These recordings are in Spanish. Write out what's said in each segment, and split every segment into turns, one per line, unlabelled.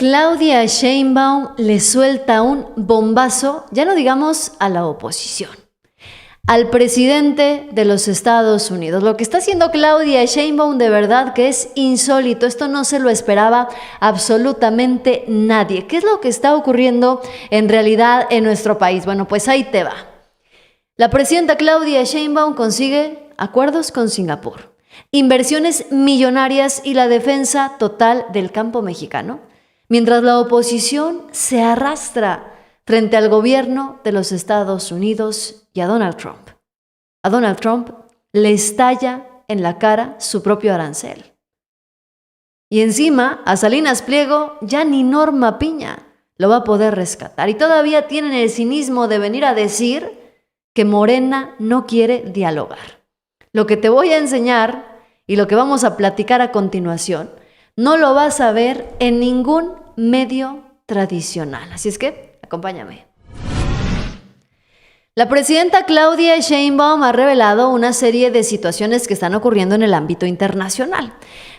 Claudia Sheinbaum le suelta un bombazo, ya no digamos a la oposición, al presidente de los Estados Unidos. Lo que está haciendo Claudia Sheinbaum de verdad que es insólito. Esto no se lo esperaba absolutamente nadie. ¿Qué es lo que está ocurriendo en realidad en nuestro país? Bueno, pues ahí te va. La presidenta Claudia Sheinbaum consigue acuerdos con Singapur, inversiones millonarias y la defensa total del campo mexicano, mientras la oposición se arrastra frente al gobierno de los Estados Unidos y a Donald Trump. A Donald Trump le estalla en la cara su propio arancel. Y encima, a Salinas Pliego ya ni Norma Piña lo va a poder rescatar. Y todavía tienen el cinismo de venir a decir que Morena no quiere dialogar. Lo que te voy a enseñar y lo que vamos a platicar a continuación no lo vas a ver en ningún medio tradicional. Así es que, acompáñame. La presidenta Claudia Sheinbaum ha revelado una serie de situaciones que están ocurriendo en el ámbito internacional.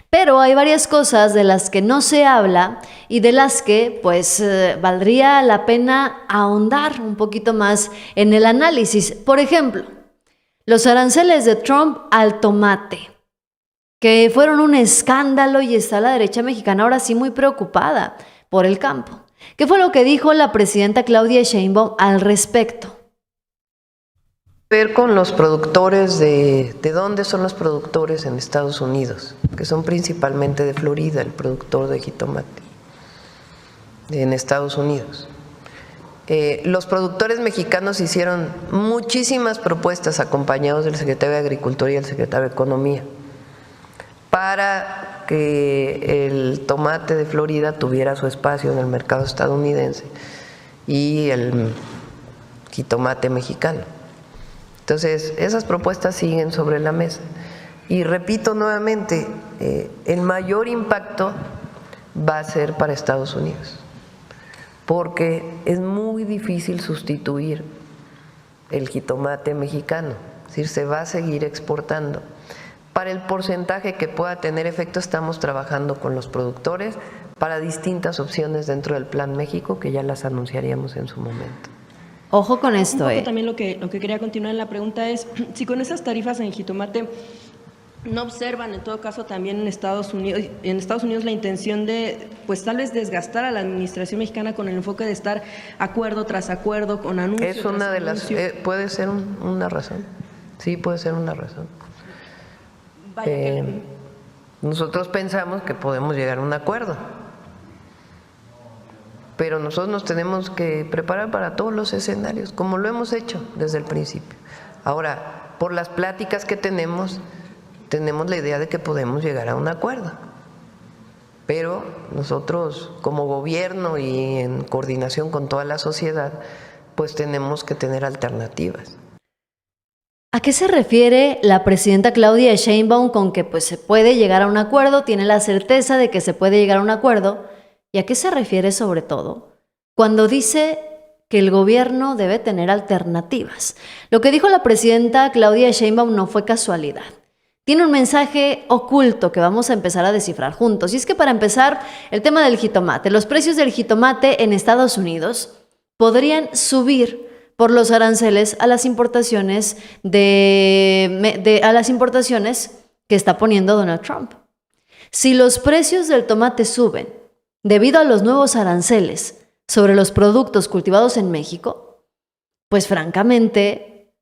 Pero hay varias cosas de las que no se habla y de las que pues valdría la pena ahondar un poquito más en el análisis. Por ejemplo, los aranceles de Trump al tomate, que fueron un escándalo, y está la derecha mexicana ahora sí muy preocupada por el campo. ¿Qué fue lo que dijo la presidenta Claudia Sheinbaum al respecto?
Ver con los productores de dónde son los productores en Estados Unidos, que son principalmente de Florida, el productor de jitomate en Estados Unidos. Los productores mexicanos hicieron muchísimas propuestas acompañados del secretario de Agricultura y el secretario de Economía para que el tomate de Florida tuviera su espacio en el mercado estadounidense y el jitomate mexicano. Entonces, esas propuestas siguen sobre la mesa. Y repito nuevamente, el mayor impacto va a ser para Estados Unidos, porque es muy difícil sustituir el jitomate mexicano, es decir, se va a seguir exportando. Para el porcentaje que pueda tener efecto, estamos trabajando con los productores para distintas opciones dentro del Plan México, que ya las anunciaríamos en su momento.
Ojo con esto,
También lo que quería continuar en la pregunta es, si con esas tarifas en jitomate no observan en todo caso también en Estados Unidos la intención de, pues tal vez desgastar a la administración mexicana con el enfoque de estar acuerdo tras acuerdo, con anuncios.
Es una de las, puede ser una razón, sí puede ser una razón. Nosotros pensamos que podemos llegar a un acuerdo, pero nosotros nos tenemos que preparar para todos los escenarios, como lo hemos hecho desde el principio. Ahora, por las pláticas que tenemos la idea de que podemos llegar a un acuerdo, pero nosotros como gobierno y en coordinación con toda la sociedad, pues tenemos que tener alternativas.
¿A qué se refiere la presidenta Claudia Sheinbaum con que pues se puede llegar a un acuerdo, tiene la certeza de que se puede llegar a un acuerdo? ¿Y a qué se refiere sobre todo cuando dice que el gobierno debe tener alternativas? Lo que dijo la presidenta Claudia Sheinbaum no fue casualidad. Tiene un mensaje oculto que vamos a empezar a descifrar juntos. Y es que para empezar, el tema del jitomate. Los precios del jitomate en Estados Unidos podrían subir por los aranceles a las importaciones a las importaciones que está poniendo Donald Trump. Si los precios del tomate suben debido a los nuevos aranceles sobre los productos cultivados en México, pues francamente,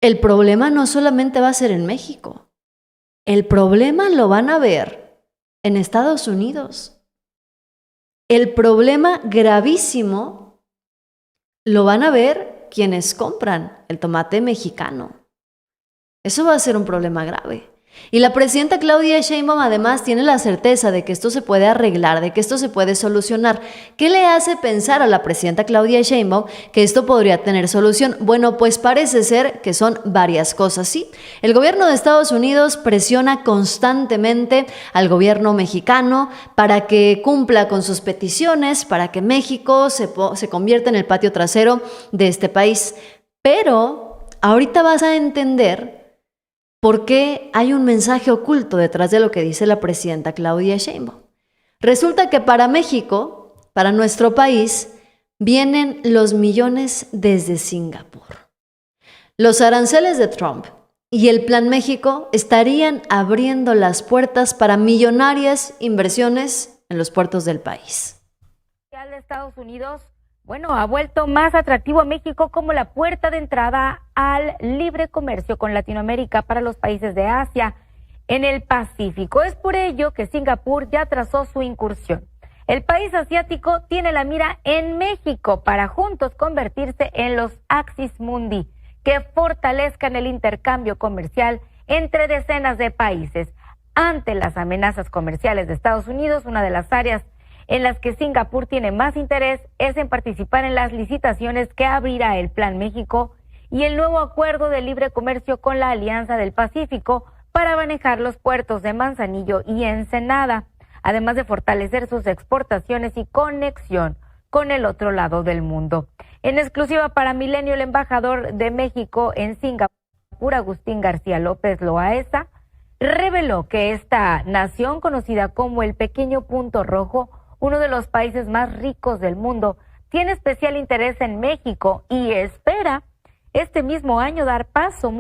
el problema no solamente va a ser en México. El problema lo van a ver en Estados Unidos. El problema gravísimo lo van a ver quienes compran el tomate mexicano. Eso va a ser un problema grave. Y la presidenta Claudia Sheinbaum además tiene la certeza de que esto se puede arreglar, de que esto se puede solucionar. ¿Qué le hace pensar a la presidenta Claudia Sheinbaum que esto podría tener solución? Bueno, pues parece ser que son varias cosas, ¿sí? El gobierno de Estados Unidos presiona constantemente al gobierno mexicano para que cumpla con sus peticiones, para que México se convierta en el patio trasero de este país. Pero ahorita vas a entender ¿por qué hay un mensaje oculto detrás de lo que dice la presidenta Claudia Sheinbaum? Resulta que para México para nuestro país, vienen los millones desde Singapur. Los aranceles de Trump y el Plan México estarían abriendo las puertas para millonarias inversiones en los puertos del país.
De Estados Unidos, ha vuelto más atractivo a México como la puerta de entrada al libre comercio con Latinoamérica para los países de Asia en el Pacífico. Es por ello que Singapur ya trazó su incursión. El país asiático tiene la mira en México para juntos convertirse en los Axis Mundi, que fortalezcan el intercambio comercial entre decenas de países. Ante las amenazas comerciales de Estados Unidos, una de las áreas en las que Singapur tiene más interés es en participar en las licitaciones que abrirá el Plan México y el nuevo acuerdo de libre comercio con la Alianza del Pacífico para manejar los puertos de Manzanillo y Ensenada, además de fortalecer sus exportaciones y conexión con el otro lado del mundo. En exclusiva para Milenio, el embajador de México en Singapur, Agustín García López Loaesa, reveló que esta nación, conocida como el Pequeño Punto Rojo, uno de los países más ricos del mundo, tiene especial interés en México y espera este mismo año dar pasos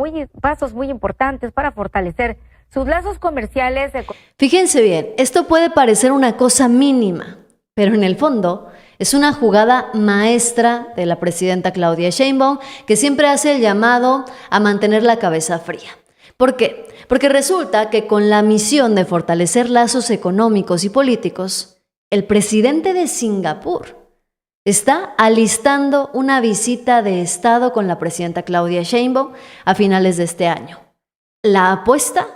muy importantes para fortalecer sus lazos comerciales.
Fíjense bien, esto puede parecer una cosa mínima, pero en el fondo es una jugada maestra de la presidenta Claudia Sheinbaum, que siempre hace el llamado a mantener la cabeza fría. ¿Por qué? Porque resulta que con la misión de fortalecer lazos económicos y políticos, el presidente de Singapur está alistando una visita de Estado con la presidenta Claudia Sheinbaum a finales de este año. La apuesta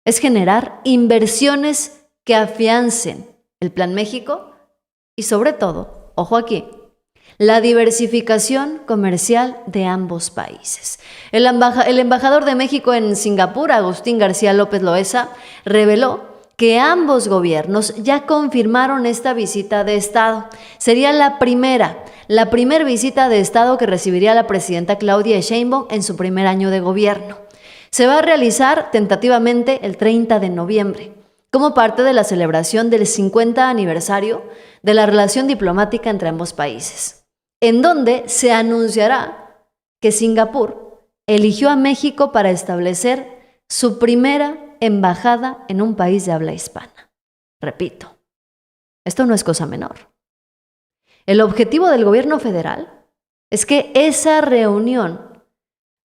es generar inversiones que afiancen el Plan México y sobre todo, ojo aquí, la diversificación comercial de ambos países. El embajador de México en Singapur, Agustín García López Loaesa, reveló que ambos gobiernos ya confirmaron esta visita de Estado. Sería la primera visita de Estado que recibiría la presidenta Claudia Sheinbaum en su primer año de gobierno. Se va a realizar tentativamente el 30 de noviembre, como parte de la celebración del 50 aniversario de la relación diplomática entre ambos países, en donde se anunciará que Singapur eligió a México para establecer su primera embajada en un país de habla hispana. Repito, esto no es cosa menor. El objetivo del gobierno federal es que esa reunión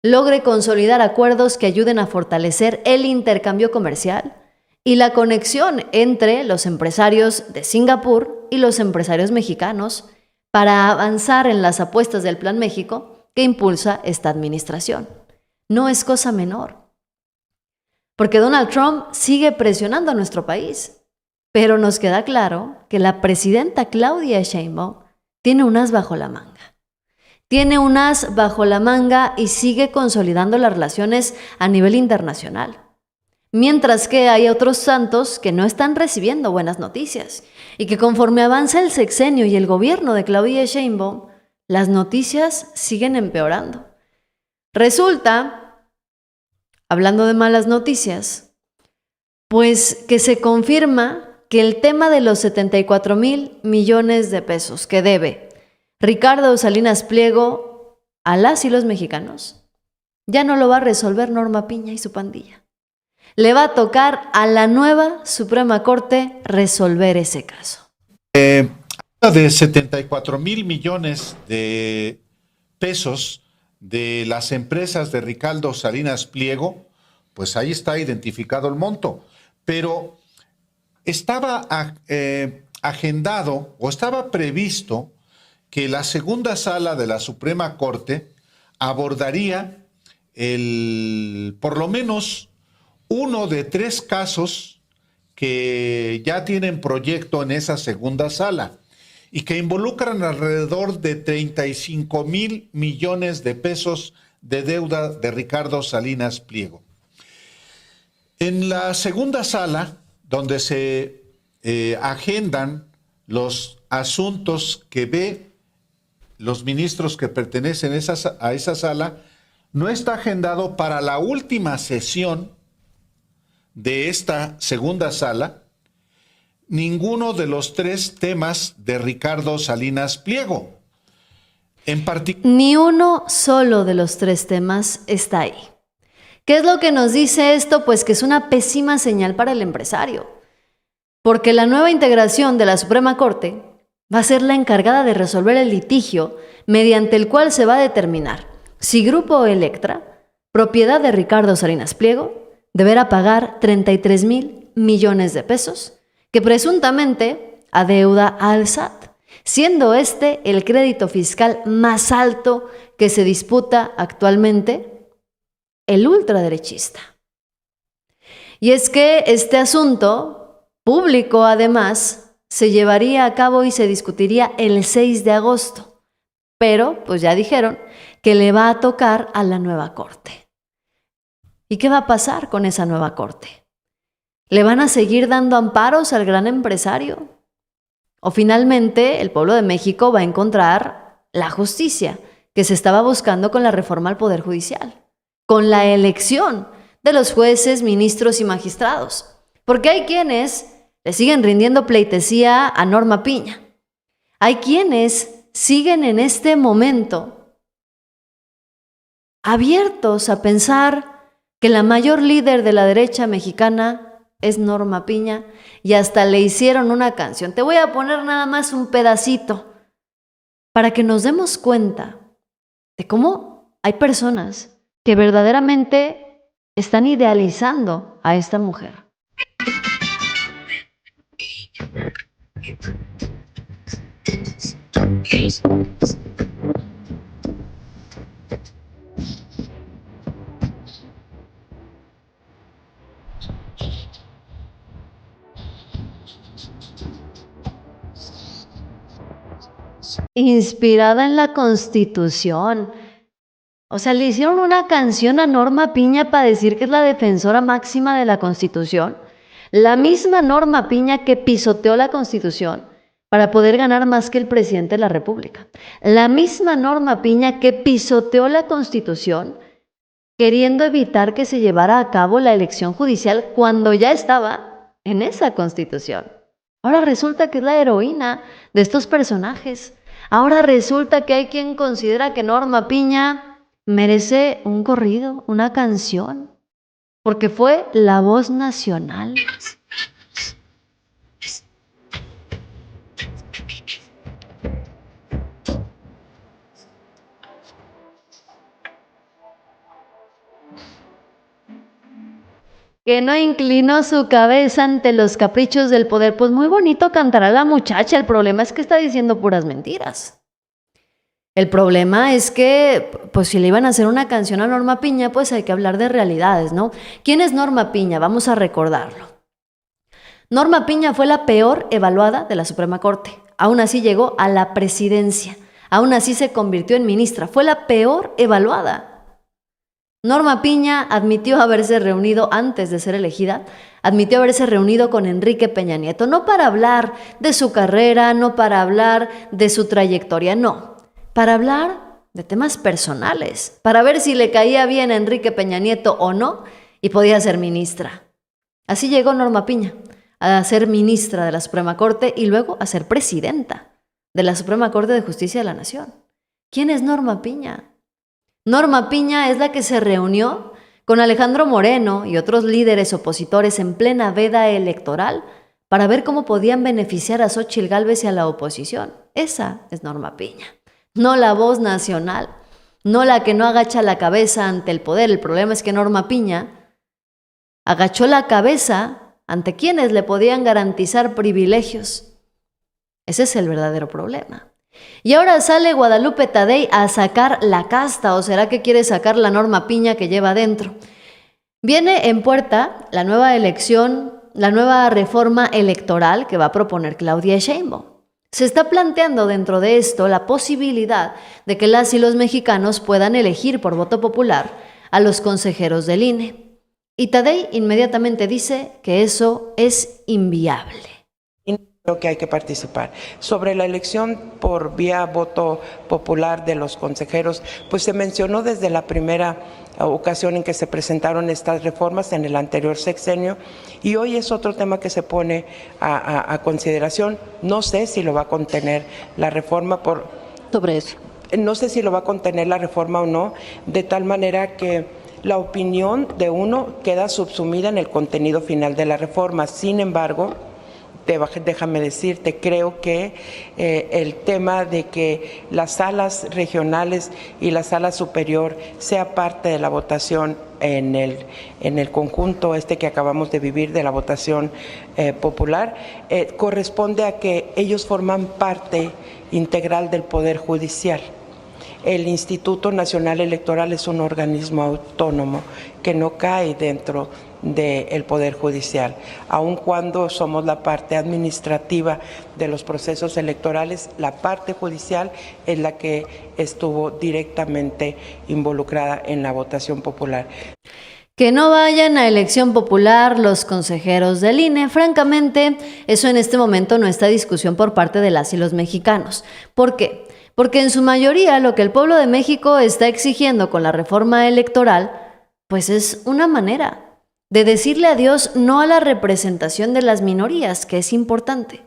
logre consolidar acuerdos que ayuden a fortalecer el intercambio comercial y la conexión entre los empresarios de Singapur y los empresarios mexicanos para avanzar en las apuestas del Plan México que impulsa esta administración. No es cosa menor. Porque Donald Trump sigue presionando a nuestro país. Pero nos queda claro que la presidenta Claudia Sheinbaum tiene un as bajo la manga. Tiene un as bajo la manga y sigue consolidando las relaciones a nivel internacional. Mientras que hay otros santos que no están recibiendo buenas noticias y que conforme avanza el sexenio y el gobierno de Claudia Sheinbaum, las noticias siguen empeorando. Resulta, hablando de malas noticias, pues que se confirma que el tema de los 74,000 millones de pesos que debe Ricardo Salinas Pliego a las y los mexicanos ya no lo va a resolver Norma Piña y su pandilla. Le va a tocar a la nueva Suprema Corte resolver ese caso.
De 74,000 millones de pesos de las empresas de Ricardo Salinas Pliego, pues ahí está identificado el monto, pero estaba agendado o estaba previsto que la segunda sala de la Suprema Corte abordaría por lo menos uno de 3 casos que ya tienen proyecto en esa segunda sala y que involucran alrededor de 35,000 millones de pesos de deuda de Ricardo Salinas Pliego. En la segunda sala, donde se agendan los asuntos que ve los ministros que pertenecen a esa sala, no está agendado para la última sesión de esta segunda sala ninguno de los 3 temas de Ricardo Salinas Pliego. En particular,
Ni uno solo de los 3 temas está ahí. ¿Qué es lo que nos dice esto? Pues que es una pésima señal para el empresario, porque la nueva integración de la Suprema Corte va a ser la encargada de resolver el litigio mediante el cual se va a determinar si Grupo Electra, propiedad de Ricardo Salinas Pliego, deberá pagar 33,000 millones de pesos que presuntamente adeuda al SAT, siendo este el crédito fiscal más alto que se disputa actualmente el ultraderechista. Y es que este asunto público, además, se llevaría a cabo y se discutiría el 6 de agosto, pero pues ya dijeron que le va a tocar a la nueva corte. ¿Y qué va a pasar con esa nueva corte? ¿Le van a seguir dando amparos al gran empresario? ¿O finalmente el pueblo de México va a encontrar la justicia que se estaba buscando con la reforma al Poder Judicial, con la elección de los jueces, ministros y magistrados? Porque hay quienes le siguen rindiendo pleitesía a Norma Piña. Hay quienes siguen en este momento abiertos a pensar que la mayor líder de la derecha mexicana es Norma Piña, y hasta le hicieron una canción. Te voy a poner nada más un pedacito para que nos demos cuenta de cómo hay personas que verdaderamente están idealizando a esta mujer. Inspirada en la Constitución. O sea, le hicieron una canción a Norma Piña para decir que es la defensora máxima de la Constitución. La misma Norma Piña que pisoteó la Constitución para poder ganar más que el presidente de la República. La misma Norma Piña que pisoteó la Constitución queriendo evitar que se llevara a cabo la elección judicial cuando ya estaba en esa Constitución. Ahora resulta que es la heroína de estos personajes. Ahora resulta que hay quien considera que Norma Piña merece un corrido, una canción, porque fue la voz nacional. Que no inclinó su cabeza ante los caprichos del poder. Pues muy bonito cantará la muchacha, el problema es que está diciendo puras mentiras. El problema es que, pues si le iban a hacer una canción a Norma Piña, pues hay que hablar de realidades, ¿no? ¿Quién es Norma Piña? Vamos a recordarlo. Norma Piña fue la peor evaluada de la Suprema Corte. Aún así llegó a la presidencia. Aún así se convirtió en ministra. Fue la peor evaluada. Norma Piña admitió haberse reunido, antes de ser elegida, admitió haberse reunido con Enrique Peña Nieto, no para hablar de su carrera, no para hablar de su trayectoria, no, para hablar de temas personales, para ver si le caía bien a Enrique Peña Nieto o no, y podía ser ministra. Así llegó Norma Piña a ser ministra de la Suprema Corte y luego a ser presidenta de la Suprema Corte de Justicia de la Nación. ¿Quién es Norma Piña? Norma Piña es la que se reunió con Alejandro Moreno y otros líderes opositores en plena veda electoral para ver cómo podían beneficiar a Xóchitl Gálvez y a la oposición. Esa es Norma Piña, no la voz nacional, no la que no agacha la cabeza ante el poder. El problema es que Norma Piña agachó la cabeza ante quienes le podían garantizar privilegios. Ese es el verdadero problema. Y ahora sale Guadalupe Tadei a sacar la casta, ¿o será que quiere sacar la Norma Piña que lleva adentro? Viene en puerta la nueva elección, la nueva reforma electoral que va a proponer Claudia Sheinbaum. Se está planteando dentro de esto la posibilidad de que las y los mexicanos puedan elegir por voto popular a los consejeros del INE. Y Tadei inmediatamente dice que eso es inviable.
Creo que hay que participar. Sobre la elección por vía voto popular de los consejeros, pues se mencionó desde la primera ocasión en que se presentaron estas reformas en el anterior sexenio, y hoy es otro tema que se pone a consideración. No sé si lo va a contener la reforma
sobre eso.
No sé si lo va a contener la reforma o no, de tal manera que la opinión de uno queda subsumida en el contenido final de la reforma. Sin embargo, déjame decirte, creo que el tema de que las salas regionales y la sala superior sea parte de la votación en el conjunto que acabamos de vivir de la votación popular, corresponde a que ellos forman parte integral del Poder Judicial. El Instituto Nacional Electoral es un organismo autónomo que no cae dentro del Poder Judicial. Aun cuando somos la parte administrativa de los procesos electorales, la parte judicial es la que estuvo directamente involucrada en la votación popular.
Que no vayan a elección popular los consejeros del INE. Francamente, eso en este momento no está en discusión por parte de las y los mexicanos. ¿Por qué? Porque en su mayoría lo que el pueblo de México está exigiendo con la reforma electoral, pues es una manera de decirle adiós no a la representación de las minorías, que es importante,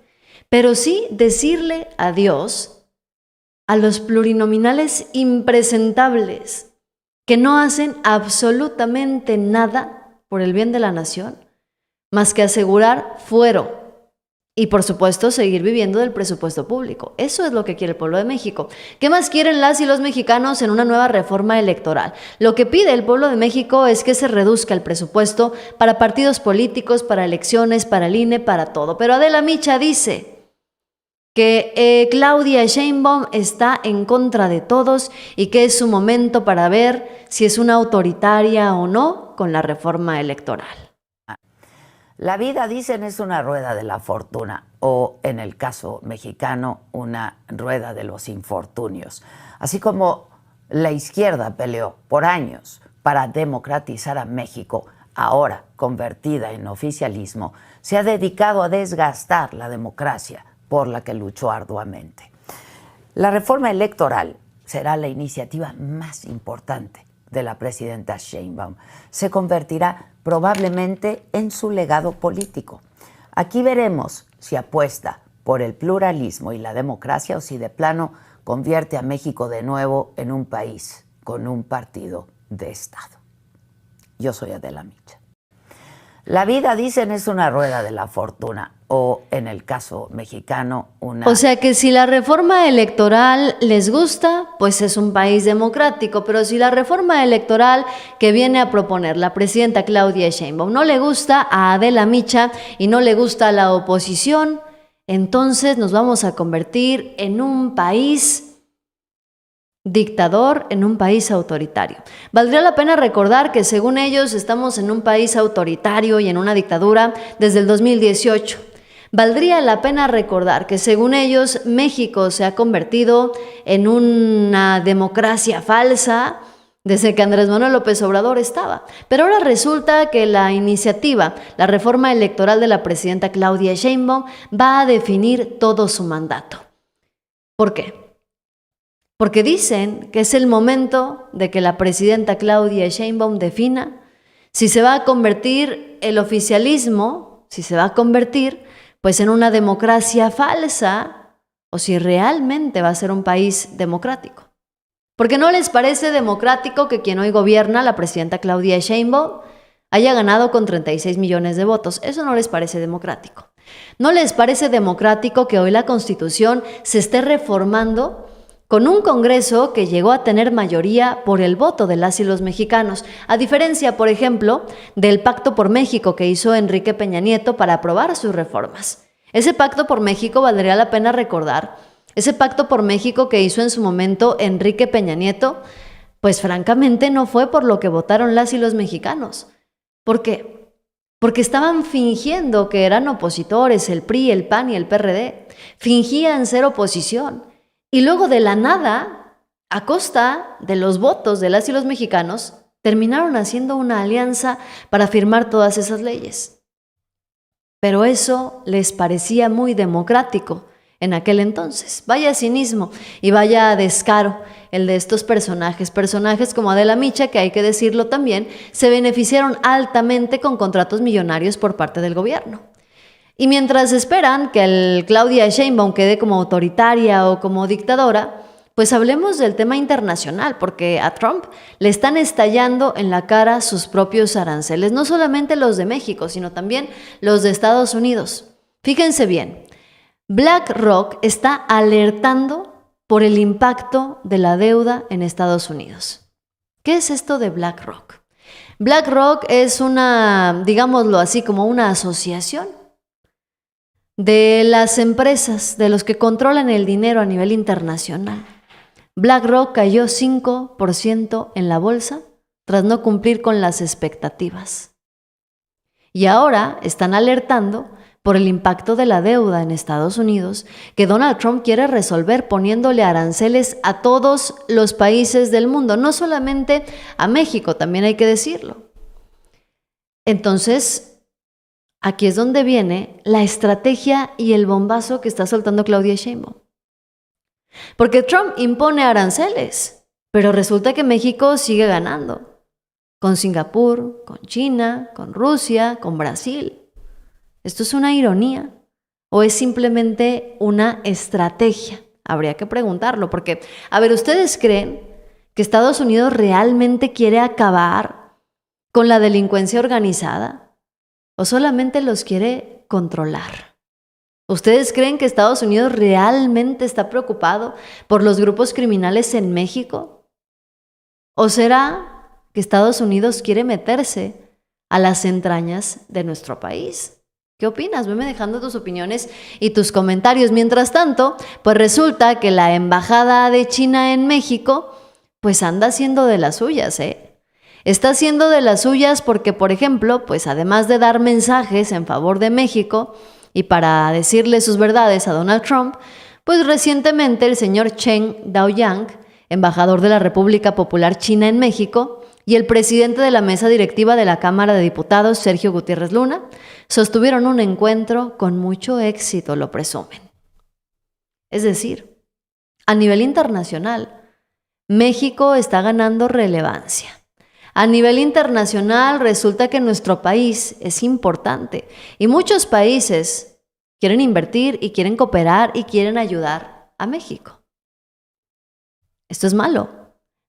pero sí decirle adiós a los plurinominales impresentables que no hacen absolutamente nada por el bien de la nación, más que asegurar fuero y, por supuesto, seguir viviendo del presupuesto público. Eso es lo que quiere el pueblo de México. ¿Qué más quieren las y los mexicanos en una nueva reforma electoral? Lo que pide el pueblo de México es que se reduzca el presupuesto para partidos políticos, para elecciones, para el INE, para todo. Pero Adela Micha dice que Claudia Sheinbaum está en contra de todos y que es su momento para ver si es una autoritaria o no con la reforma electoral.
La vida, dicen, es una rueda de la fortuna, o en el caso mexicano, una rueda de los infortunios. Así como la izquierda peleó por años para democratizar a México, ahora convertida en oficialismo, se ha dedicado a desgastar la democracia por la que luchó arduamente. La reforma electoral será la iniciativa más importante de la presidenta Sheinbaum. Se convertirá probablemente en su legado político. Aquí veremos si apuesta por el pluralismo y la democracia o si de plano convierte a México de nuevo en un país con un partido de Estado. Yo soy Adela Micha. La vida, dicen, es una rueda de la fortuna, o en el caso mexicano, una...
O sea que si la reforma electoral les gusta, pues es un país democrático, pero si la reforma electoral que viene a proponer la presidenta Claudia Sheinbaum no le gusta a Adela Micha y no le gusta a la oposición, entonces nos vamos a convertir en un país dictador, en un país autoritario. Valdría la pena recordar que según ellos estamos en un país autoritario y en una dictadura desde el 2018. Valdría la pena recordar que según ellos México se ha convertido en una democracia falsa desde que Andrés Manuel López Obrador estaba. Pero ahora resulta que la iniciativa, la reforma electoral de la presidenta Claudia Sheinbaum, va a definir todo su mandato. ¿Por qué? Porque dicen que es el momento de que la presidenta Claudia Sheinbaum defina si se va a convertir el oficialismo, si se va a convertir pues en una democracia falsa o si realmente va a ser un país democrático. Porque no les parece democrático que quien hoy gobierna, la presidenta Claudia Sheinbaum, haya ganado con 36 millones de votos. Eso no les parece democrático. No les parece democrático que hoy la Constitución se esté reformando con un Congreso que llegó a tener mayoría por el voto de las y los mexicanos, a diferencia, por ejemplo, del Pacto por México que hizo Enrique Peña Nieto para aprobar sus reformas. Ese Pacto por México valdría la pena recordar. Ese Pacto por México que hizo en su momento Enrique Peña Nieto, pues francamente no fue por lo que votaron las y los mexicanos. ¿Por qué? Porque estaban fingiendo que eran opositores, el PRI, el PAN y el PRD. Fingían ser oposición. Y luego de la nada, a costa de los votos de las y los mexicanos, terminaron haciendo una alianza para firmar todas esas leyes. Pero eso les parecía muy democrático. en aquel entonces. Vaya cinismo y vaya descaro el de estos personajes como Adela Micha, que hay que decirlo también, se beneficiaron altamente con contratos millonarios por parte del gobierno. Y mientras esperan que el Claudia Sheinbaum quede como autoritaria o como dictadora, pues hablemos del tema internacional, porque a Trump le están estallando en la cara sus propios aranceles, no solamente los de México, sino también los de Estados Unidos. Fíjense bien, BlackRock está alertando por el impacto de la deuda en Estados Unidos. ¿Qué es esto de BlackRock? BlackRock es una, digámoslo así, como una asociación de las empresas, de los que controlan el dinero a nivel internacional. BlackRock cayó 5% en la bolsa tras no cumplir con las expectativas. Y ahora están alertando por el impacto de la deuda en Estados Unidos que Donald Trump quiere resolver poniéndole aranceles a todos los países del mundo, no solamente a México, también hay que decirlo. Entonces, aquí es donde viene la estrategia y el bombazo que está soltando Claudia Sheinbaum. Porque Trump impone aranceles, pero resulta que México sigue ganando. Con Singapur, con China, con Rusia, con Brasil. ¿Esto es una ironía o es simplemente una estrategia? Habría que preguntarlo, porque, a ver, ¿ustedes creen que Estados Unidos realmente quiere acabar con la delincuencia organizada? ¿O solamente los quiere controlar? ¿Ustedes creen que Estados Unidos realmente está preocupado por los grupos criminales en México? ¿O será que Estados Unidos quiere meterse a las entrañas de nuestro país? ¿Qué opinas? Veme dejando tus opiniones y tus comentarios. Mientras tanto, pues resulta que la embajada de China en México pues anda haciendo de las suyas, Está haciendo de las suyas porque, por ejemplo, pues además de dar mensajes en favor de México y para decirle sus verdades a Donald Trump, pues recientemente el señor Chen Daoyang, embajador de la República Popular China en México, y el presidente de la mesa directiva de la Cámara de Diputados, Sergio Gutiérrez Luna, sostuvieron un encuentro con mucho éxito, lo presumen. Es decir, a nivel internacional, México está ganando relevancia. A nivel internacional resulta que nuestro país es importante y muchos países quieren invertir y quieren cooperar y quieren ayudar a México. Esto es malo,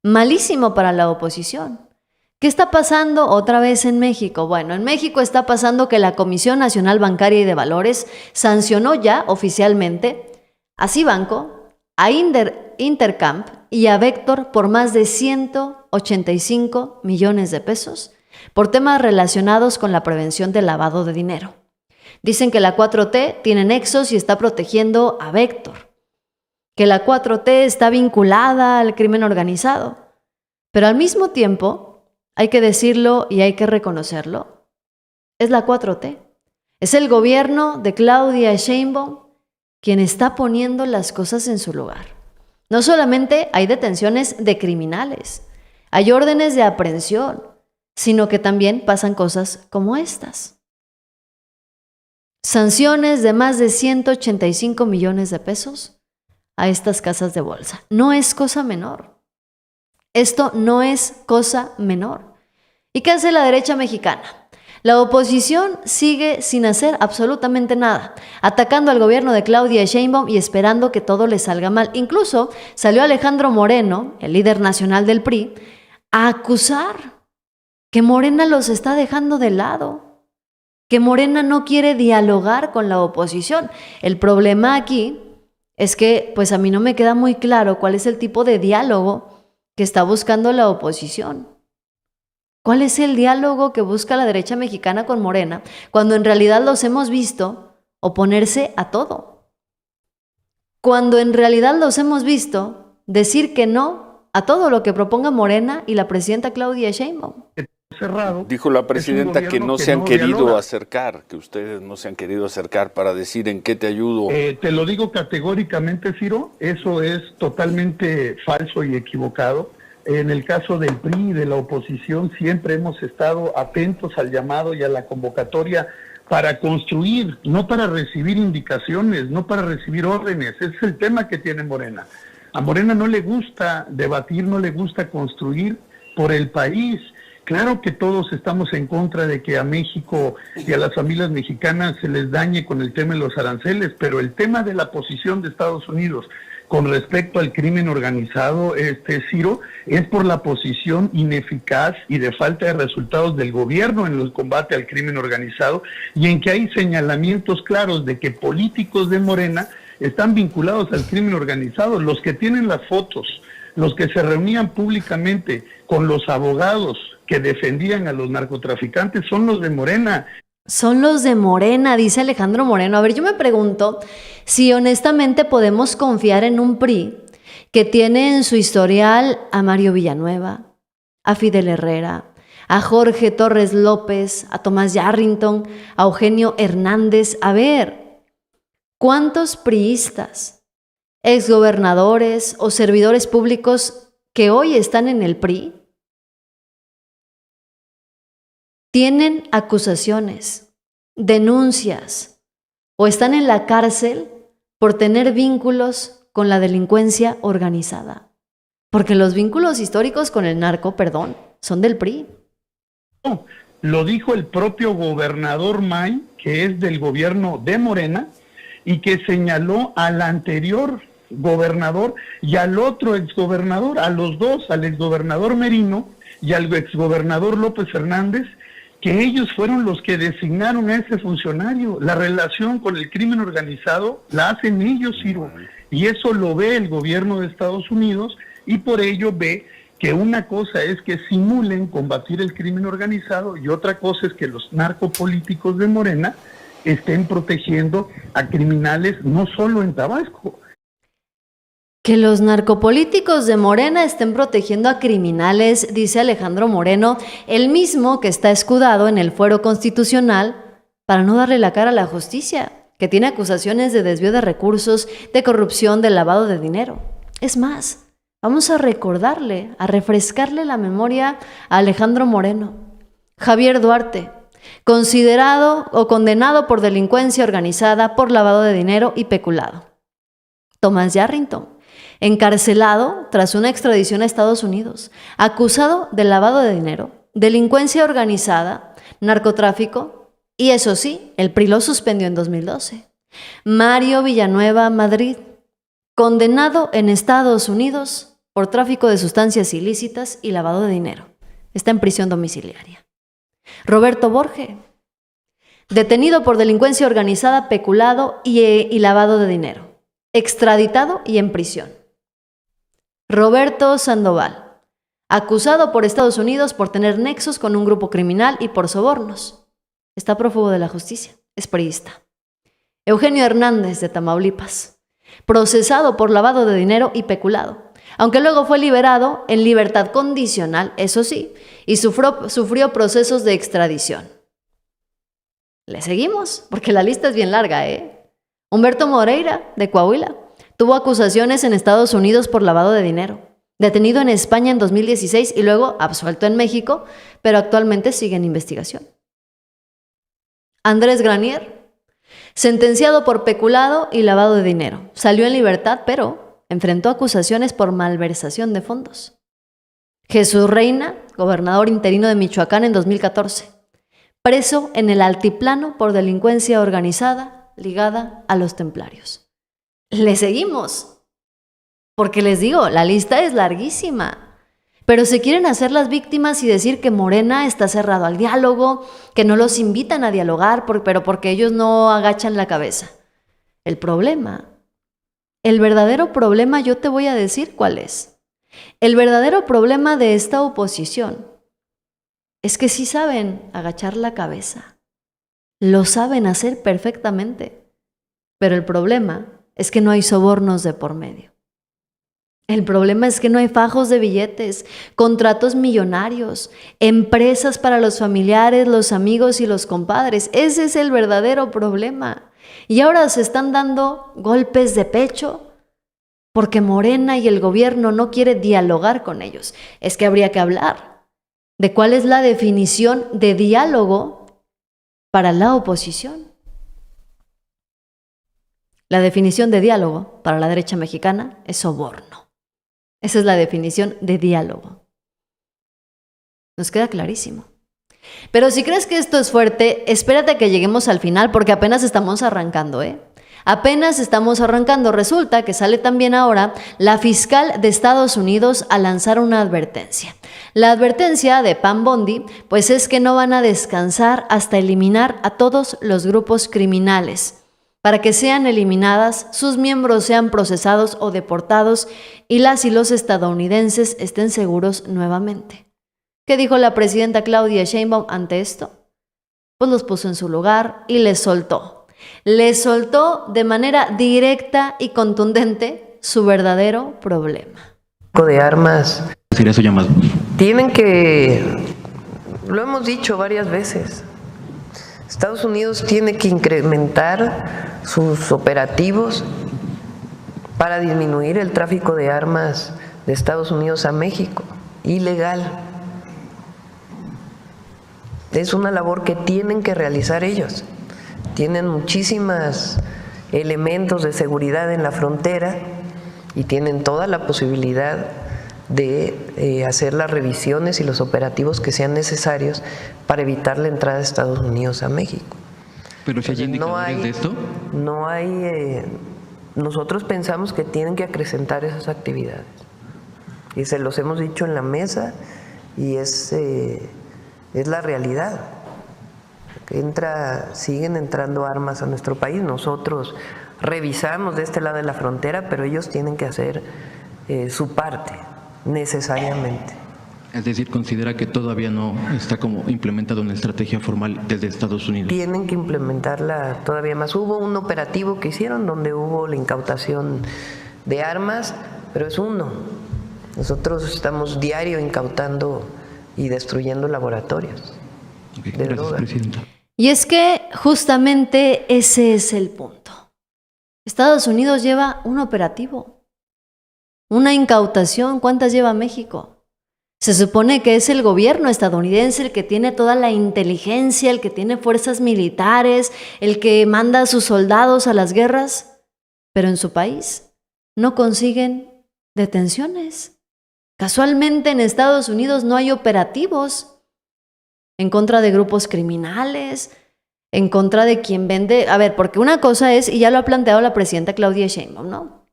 malísimo para la oposición. ¿Qué está pasando otra vez en México? Bueno, en México está pasando que la Comisión Nacional Bancaria y de Valores sancionó ya oficialmente a Cibanco, a Intercamp y a Vector por más de 185 millones de pesos por temas relacionados con la prevención del lavado de dinero. Dicen que la 4T tiene nexos y está protegiendo a Vector, que la 4T está vinculada al crimen organizado, pero al mismo tiempo, hay que decirlo y hay que reconocerlo, es la 4T, es el gobierno de Claudia Sheinbaum quien está poniendo las cosas en su lugar. No solamente hay detenciones de criminales, hay órdenes de aprehensión, sino que también pasan cosas como estas. Sanciones de más de 185 millones de pesos a estas casas de bolsa. No es cosa menor. Esto no es cosa menor. ¿Y qué hace la derecha mexicana? La oposición sigue sin hacer absolutamente nada, atacando al gobierno de Claudia Sheinbaum y esperando que todo le salga mal. Incluso salió Alejandro Moreno, el líder nacional del PRI, a acusar que Morena los está dejando de lado, que Morena no quiere dialogar con la oposición. El problema aquí es que pues a mí no me queda muy claro cuál es el tipo de diálogo que está buscando la oposición. ¿Cuál es el diálogo que busca la derecha mexicana con Morena cuando en realidad los hemos visto oponerse a todo? Cuando en realidad los hemos visto decir que no a todo lo que proponga Morena y la presidenta Claudia Sheinbaum.
Cerrado. Dijo la presidenta que no se han querido acercar, que ustedes no se han querido acercar para decir en qué te ayudo.
Te lo digo categóricamente, Ciro, eso es totalmente falso y equivocado. En el caso del PRI y de la oposición siempre hemos estado atentos al llamado y a la convocatoria para construir, no para recibir indicaciones, no para recibir órdenes. Ese es el tema que tiene Morena. A Morena no le gusta debatir, no le gusta construir por el país. Claro que todos estamos en contra de que a México y a las familias mexicanas se les dañe con el tema de los aranceles, pero el tema de la posición de Estados Unidos con respecto al crimen organizado, Ciro, es por la posición ineficaz y de falta de resultados del gobierno en el combate al crimen organizado, y en que hay señalamientos claros de que políticos de Morena están vinculados al crimen organizado. Los que tienen las fotos, los que se reunían públicamente con los abogados que defendían a los narcotraficantes son los de Morena.
Son los de Morena, dice Alejandro Moreno. A ver, yo me pregunto si honestamente podemos confiar en un PRI que tiene en su historial a Mario Villanueva, a Fidel Herrera, a Jorge Torres López, a Tomás Yarrington, a Eugenio Hernández. A ver, ¿cuántos priistas, exgobernadores o servidores públicos que hoy están en el PRI tienen acusaciones, denuncias o están en la cárcel por tener vínculos con la delincuencia organizada? Porque los vínculos históricos con el narco, son del PRI.
No, lo dijo el propio gobernador May, que es del gobierno de Morena, y que señaló al anterior gobernador y al otro exgobernador, a los dos, al exgobernador Merino y al exgobernador López Hernández, que ellos fueron los que designaron a ese funcionario. La relación con el crimen organizado la hacen ellos, Ciro, y eso lo ve el gobierno de Estados Unidos, y por ello ve que una cosa es que simulen combatir el crimen organizado y otra cosa es que los narcopolíticos de Morena estén protegiendo a criminales no solo en Tabasco.
Que los narcopolíticos de Morena estén protegiendo a criminales, dice Alejandro Moreno, el mismo que está escudado en el fuero constitucional para no darle la cara a la justicia, que tiene acusaciones de desvío de recursos, de corrupción, de lavado de dinero. Es más, vamos a recordarle, a refrescarle la memoria a Alejandro Moreno. Javier Duarte, considerado o condenado por delincuencia organizada, por lavado de dinero y peculado. Tomás Yarrington, encarcelado tras una extradición a Estados Unidos, acusado de lavado de dinero, delincuencia organizada, narcotráfico, y eso sí, el PRI lo suspendió en 2012. Mario Villanueva Madrid, condenado en Estados Unidos por tráfico de sustancias ilícitas y lavado de dinero. Está en prisión domiciliaria. Roberto Borge, detenido por delincuencia organizada, peculado y lavado de dinero, extraditado y en prisión. Roberto Sandoval, acusado por Estados Unidos por tener nexos con un grupo criminal y por sobornos. Está prófugo de la justicia, es priista. Eugenio Hernández de Tamaulipas, procesado por lavado de dinero y peculado, aunque luego fue liberado en libertad condicional, eso sí, y sufrió procesos de extradición. Le seguimos, porque la lista es bien larga, Humberto Moreira, de Coahuila, tuvo acusaciones en Estados Unidos por lavado de dinero, detenido en España en 2016 y luego absuelto en México, pero actualmente sigue en investigación. Andrés Granier, sentenciado por peculado y lavado de dinero, salió en libertad, pero enfrentó acusaciones por malversación de fondos. Jesús Reina, gobernador interino de Michoacán en 2014, preso en el altiplano por delincuencia organizada ligada a los templarios. Le seguimos, porque les digo, la lista es larguísima, pero se quieren hacer las víctimas y decir que Morena está cerrado al diálogo, que no los invitan a dialogar, pero porque ellos no agachan la cabeza. El verdadero problema, yo te voy a decir cuál es. El verdadero problema de esta oposición es que sí saben agachar la cabeza, lo saben hacer perfectamente, pero el problema es que no hay sobornos de por medio. El problema es que no hay fajos de billetes, contratos millonarios, empresas para los familiares, los amigos y los compadres. Ese es el verdadero problema. Y ahora se están dando golpes de pecho porque Morena y el gobierno no quiere dialogar con ellos. Es que habría que hablar de cuál es la definición de diálogo para la oposición. La definición de diálogo para la derecha mexicana es soborno. Esa es la definición de diálogo. Nos queda clarísimo. Pero si crees que esto es fuerte, espérate a que lleguemos al final porque apenas estamos arrancando, ¿eh? Apenas estamos arrancando. Resulta que sale también ahora la fiscal de Estados Unidos a lanzar una advertencia. La advertencia de Pam Bondi, pues es que no van a descansar hasta eliminar a todos los grupos criminales. Para que sean eliminadas, sus miembros sean procesados o deportados y las y los estadounidenses estén seguros nuevamente. ¿Qué dijo la presidenta Claudia Sheinbaum ante esto? Pues los puso en su lugar y les soltó. Les soltó de manera directa y contundente su verdadero problema.
De armas.
¿Sería su llamado?
Tienen que, lo hemos dicho varias veces, Estados Unidos tiene que incrementar sus operativos para disminuir el tráfico de armas de Estados Unidos a México, ilegal. Es una labor que tienen que realizar ellos. Tienen muchísimos elementos de seguridad en la frontera y tienen toda la posibilidad de hacer las revisiones y los operativos que sean necesarios para evitar la entrada de Estados Unidos a México.
¿Pero si hay indicadores de esto?
No hay, nosotros pensamos que tienen que acrecentar esas actividades y se los hemos dicho en la mesa y es la realidad. Siguen entrando armas a nuestro país, nosotros revisamos de este lado de la frontera, pero ellos tienen que hacer su parte necesariamente.
Es decir, considera que todavía no está como implementado una estrategia formal desde Estados Unidos.
Tienen que implementarla todavía más. Hubo un operativo que hicieron donde hubo la incautación de armas, pero es uno. Nosotros estamos diario incautando y destruyendo laboratorios.
Okay, gracias, presidenta.
Y es que justamente ese es el punto. Estados Unidos lleva un operativo. Una incautación, ¿cuántas lleva México? Se supone que es el gobierno estadounidense el que tiene toda la inteligencia, el que tiene fuerzas militares, el que manda a sus soldados a las guerras, pero en su país no consiguen detenciones. Casualmente en Estados Unidos no hay operativos en contra de grupos criminales, en contra de quien vende. A ver, porque una cosa es, y ya lo ha planteado la presidenta Claudia Sheinbaum, ¿no?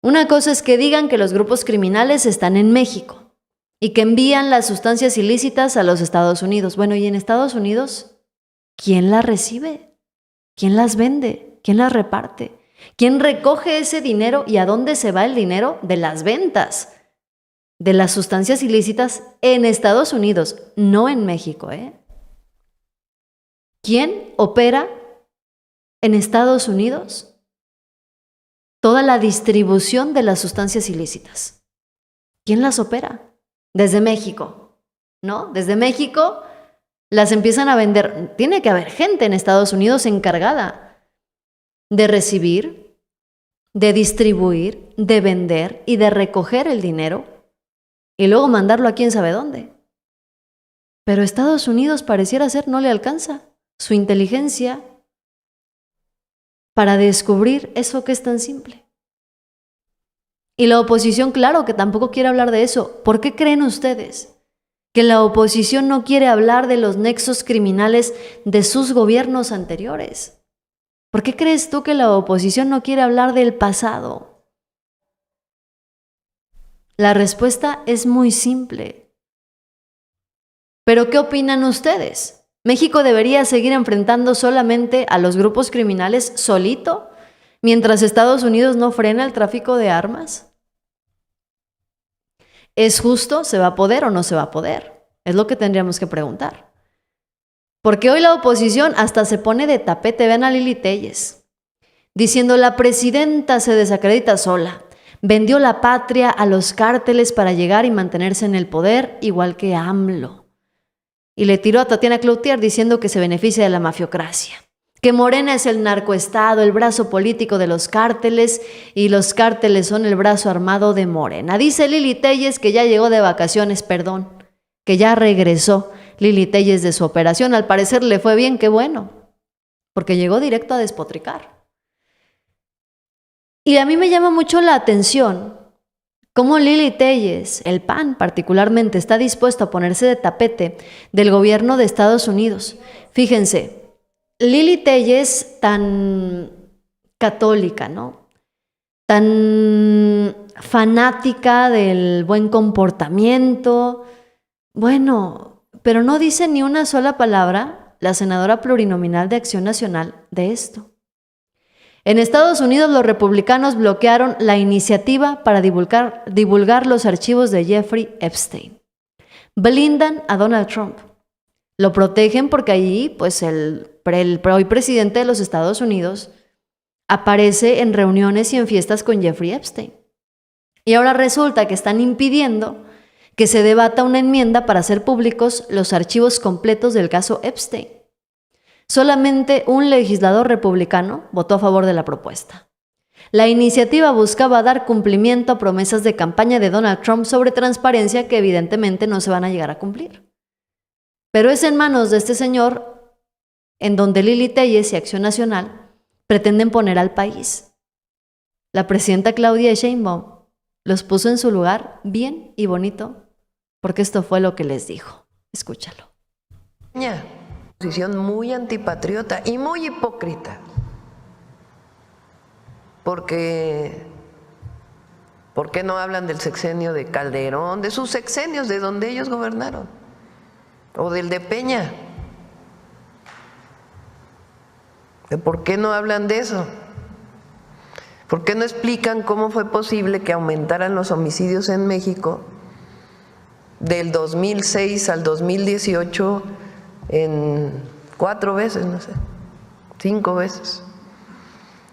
Una cosa es que digan que los grupos criminales están en México y que envían las sustancias ilícitas a los Estados Unidos. Bueno, ¿y en Estados Unidos quién las recibe? ¿Quién las vende? ¿Quién las reparte? ¿Quién recoge ese dinero y a dónde se va el dinero de las ventas de las sustancias ilícitas en Estados Unidos, no en México, ¿eh? ¿Quién opera en Estados Unidos toda la distribución de las sustancias ilícitas? ¿Quién las opera? Desde México, ¿no? Desde México las empiezan a vender. Tiene que haber gente en Estados Unidos encargada de recibir, de distribuir, de vender y de recoger el dinero y luego mandarlo a quién sabe dónde. Pero Estados Unidos pareciera ser no le alcanza su inteligencia para descubrir eso que es tan simple. Y la oposición, claro, que tampoco quiere hablar de eso. ¿Por qué creen ustedes que la oposición no quiere hablar de los nexos criminales de sus gobiernos anteriores? ¿Por qué crees tú que la oposición no quiere hablar del pasado? La respuesta es muy simple. ¿Pero qué opinan ustedes? ¿México debería seguir enfrentando solamente a los grupos criminales solito, mientras Estados Unidos no frena el tráfico de armas? ¿Es justo? ¿Se va a poder o no se va a poder? Es lo que tendríamos que preguntar. Porque hoy la oposición hasta se pone de tapete. Vean a Lili Téllez diciendo: la presidenta se desacredita sola, vendió la patria a los cárteles para llegar y mantenerse en el poder, igual que AMLO. Y le tiró a Tatiana Cloutier diciendo que se beneficia de la mafiocracia, que Morena es el narcoestado, el brazo político de los cárteles, y los cárteles son el brazo armado de Morena. Dice Lili Téllez que ya llegó de vacaciones, que ya regresó. Lili Téllez de su operación. Al parecer le fue bien, qué bueno, porque llegó directo a despotricar. Y a mí me llama mucho la atención cómo Lili Téllez, el PAN particularmente, está dispuesto a ponerse de tapete del gobierno de Estados Unidos. Fíjense, Lili Téllez tan católica, ¿no? Tan fanática del buen comportamiento. Bueno, pero no dice ni una sola palabra la senadora plurinominal de Acción Nacional de esto. En Estados Unidos los republicanos bloquearon la iniciativa para divulgar los archivos de Jeffrey Epstein. Blindan a Donald Trump. Lo protegen porque allí, pues el hoy presidente de los Estados Unidos aparece en reuniones y en fiestas con Jeffrey Epstein. Y ahora resulta que están impidiendo que se debata una enmienda para hacer públicos los archivos completos del caso Epstein. Solamente un legislador republicano votó a favor de la propuesta. La iniciativa buscaba dar cumplimiento a promesas de campaña de Donald Trump sobre transparencia que evidentemente no se van a llegar a cumplir. Pero es en manos de este señor en donde Lili Téllez y Acción Nacional pretenden poner al país. La presidenta Claudia Sheinbaum los puso en su lugar bien y bonito, porque esto fue lo que les dijo. Escúchalo.
Posición muy antipatriota y muy hipócrita, porque ¿por qué no hablan del sexenio de Calderón, de sus sexenios, de donde ellos gobernaron, o del de Peña? ¿Por qué no hablan de eso? ¿Por qué no explican cómo fue posible que aumentaran los homicidios en México del 2006 al 2018 en 4 veces, no sé, 5 veces?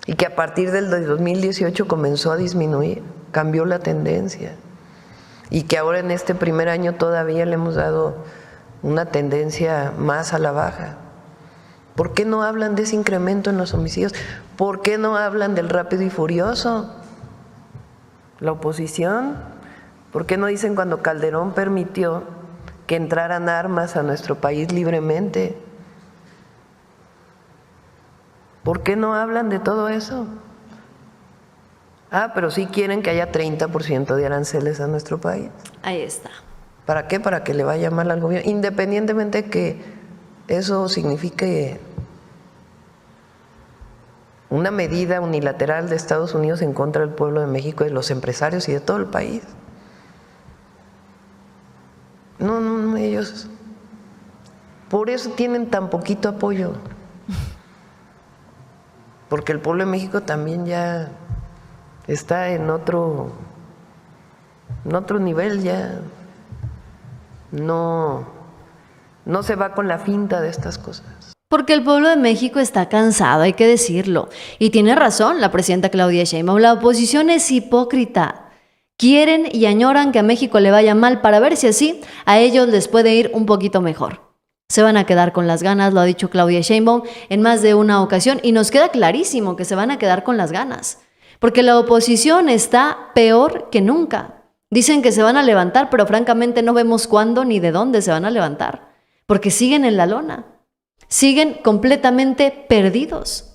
Y que a partir del 2018 comenzó a disminuir, cambió la tendencia. Y que ahora en este primer año todavía le hemos dado una tendencia más a la baja. ¿Por qué no hablan de ese incremento en los homicidios? ¿Por qué no hablan del Rápido y Furioso? La oposición. ¿Por qué no dicen cuando Calderón permitió que entraran armas a nuestro país libremente? ¿Por qué no hablan de todo eso? Pero sí quieren que haya 30% de aranceles a nuestro país.
Ahí está.
¿Para qué? Para que le vaya mal al gobierno, independientemente que eso signifique una medida unilateral de Estados Unidos en contra del pueblo de México, de los empresarios y de todo el país. No, ellos por eso tienen tan poquito apoyo, porque el pueblo de México también ya está en otro nivel, ya no se va con la finta de estas cosas.
Porque el pueblo de México está cansado, hay que decirlo. Y tiene razón la presidenta Claudia Sheinbaum, la oposición es hipócrita. Quieren y añoran que a México le vaya mal para ver si así a ellos les puede ir un poquito mejor. Se van a quedar con las ganas, lo ha dicho Claudia Sheinbaum en más de una ocasión, y nos queda clarísimo que se van a quedar con las ganas. Porque la oposición está peor que nunca. Dicen que se van a levantar, pero francamente no vemos cuándo ni de dónde se van a levantar. Porque siguen en la lona, siguen completamente perdidos.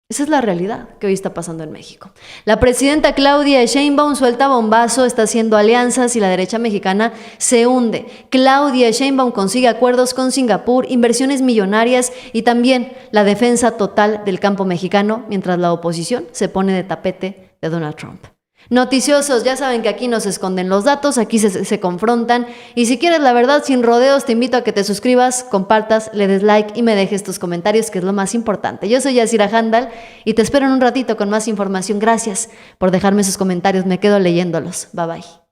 Esa es la realidad que hoy está pasando en México. La presidenta Claudia Sheinbaum suelta bombazo, está haciendo alianzas y la derecha mexicana se hunde. Claudia Sheinbaum consigue acuerdos con Singapur, inversiones millonarias y también la defensa total del campo mexicano, mientras la oposición se pone de tapete de Donald Trump. Noticiosos, ya saben que aquí no se esconden los datos, aquí se confrontan, y si quieres la verdad sin rodeos, te invito a que te suscribas, compartas, le des like y me dejes tus comentarios, que es lo más importante. Yo soy Yasira Handal y te espero en un ratito con más información. Gracias por dejarme sus comentarios, me quedo leyéndolos. Bye bye.